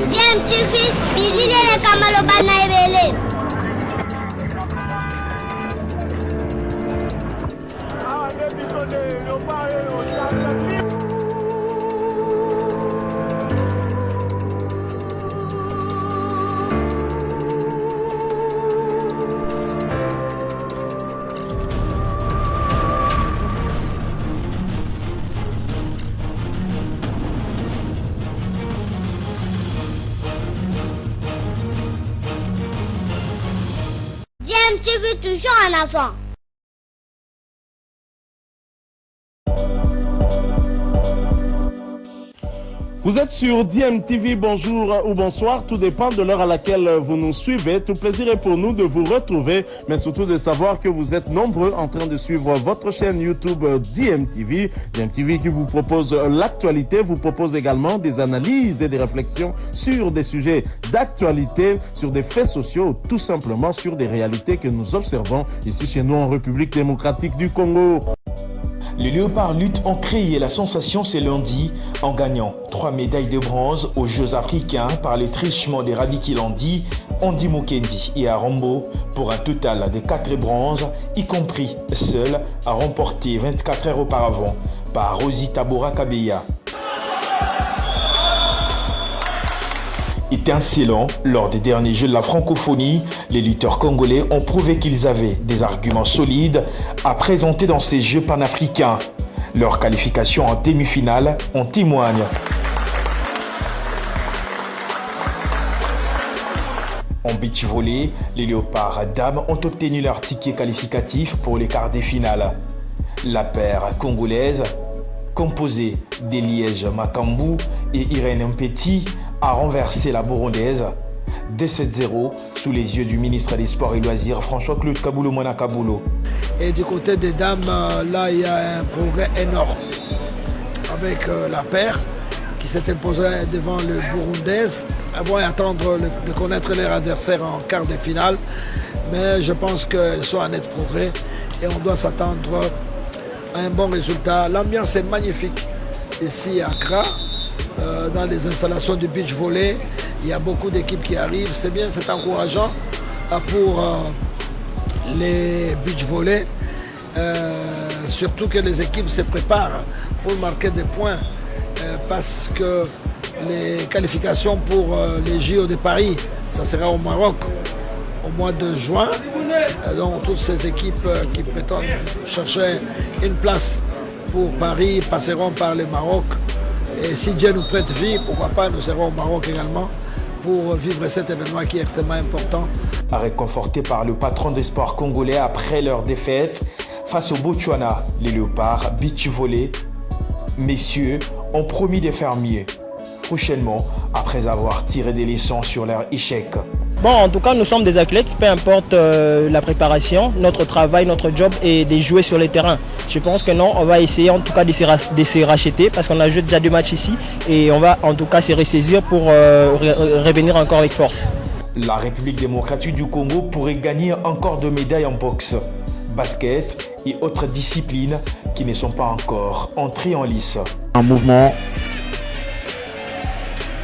Bien, tu fais, visiter les Kamalobana et Bien, tu veux toujours un enfant. Vous êtes sur DMTV, bonjour ou bonsoir, tout dépend de l'heure à laquelle vous nous suivez. Tout plaisir est pour nous de vous retrouver, mais surtout de savoir que vous êtes nombreux en train de suivre votre chaîne YouTube DMTV. DMTV qui vous propose l'actualité, vous propose également des analyses et des réflexions sur des sujets d'actualité, sur des faits sociaux, tout simplement sur des réalités que nous observons ici chez nous en République démocratique du Congo. Les Léopards Lutte ont créé la sensation ce lundi en gagnant 3 médailles de bronze aux Jeux africains par les trichements des Radikilandi, Andy Mukendi et Arambo pour un total de 4 bronzes, y compris seul à remporter 24 heures auparavant par Rosi Tabora Kabeya. Étincelant, lors des derniers Jeux de la francophonie, les lutteurs congolais ont prouvé qu'ils avaient des arguments solides à présenter dans ces Jeux panafricains. Leur qualification en demi-finale en témoigne. En beach volley, les Léopards dames ont obtenu leur ticket qualificatif pour les quarts des finales. La paire congolaise, composée d'Eliège Makambu et Irène Mpeti, a renversé la burundaise de 7-0 sous les yeux du ministre des Sports et Loisirs François-Claude Kaboulou-Mona Kaboulou. Et du côté des dames, là il y a un progrès énorme avec la paire qui s'est imposée devant le burundaise. Avant d'attendre de connaître leur adversaire en quart de finale, mais je pense qu'elles sont en net progrès et on doit s'attendre à un bon résultat. L'ambiance est magnifique ici à Accra. Dans les installations du beach volley, il y a beaucoup d'équipes qui arrivent. C'est bien, c'est encourageant pour les beach volley. Surtout que les équipes se préparent pour marquer des points parce que les qualifications pour les JO de Paris, ça sera au Maroc au mois de juin. Donc toutes ces équipes qui prétendent chercher une place pour Paris passeront par le Maroc. Et si Dieu nous prête vie, pourquoi pas, nous serons au Maroc également pour vivre cet événement qui est extrêmement important. Réconfortés par le patron des sports congolais après leur défaite face au Botswana, les Léopards beach volley, messieurs, ont promis de faire mieux prochainement après avoir tiré des leçons sur leur échec. Bon, en tout cas, nous sommes des athlètes, peu importe la préparation, notre travail, notre job est de jouer sur le terrain. Je pense que non, on va essayer en tout cas de se racheter parce qu'on a joué déjà 2 matchs ici et on va en tout cas se ressaisir pour revenir encore avec force. La République démocratique du Congo pourrait gagner encore 2 médailles en boxe, basket et autres disciplines qui ne sont pas encore entrées en lice. Un mouvement.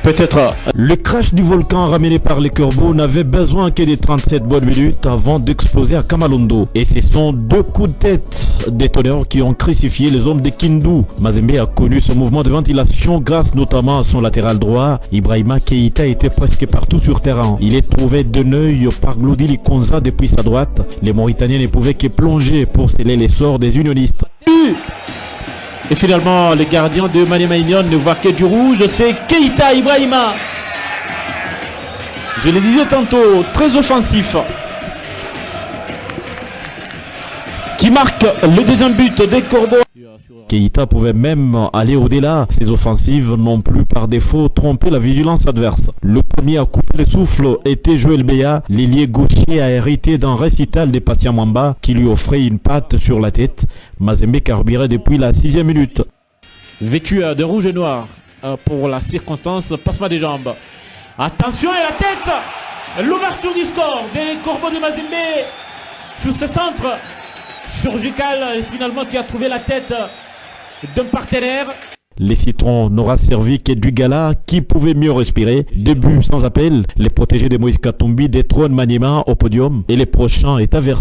Peut-être le crash du volcan ramené par les corbeaux n'avait besoin que de 37 bonnes minutes avant d'exploser à Kamalondo. Et ce sont 2 coups de tête détoneurs qui ont crucifié les hommes de Kindu. Mazembe a connu ce mouvement de ventilation grâce notamment à son latéral droit. Ibrahima Keïta était presque partout sur terrain. Il est trouvé d'un œil par Glody Likonza depuis sa droite. Les Mauritaniens ne pouvaient que plonger pour sceller les sorts des unionistes. Et finalement, les gardiens de Mané Maïnion ne voient que du rouge. C'est Keïta Ibrahima. Je le disais tantôt, très offensif. Qui marque le deuxième but des Corbeaux. Keïta pouvait même aller au-delà. Ses offensives n'ont plus par défaut trompé la vigilance adverse. Le premier à couper le souffle était Joël Beya. L'ailier gaucher a hérité d'un récital de Patient Mwamba qui lui offrait une patte sur la tête. Mazembe carburait depuis la 6e minute. Vêtu de rouge et noir pour la circonstance, passement des jambes. Attention et la tête. L'ouverture du score des Corbeaux de Mazembe sur ce centre chirurgical finalement qui a trouvé la tête d'un partenaire. Les Citrons n'aura servi que du gala qui pouvait mieux respirer. 2 buts sans appel. Les protégés de Moïse Katumbi détrônent Maniema au podium et les prochains est averti.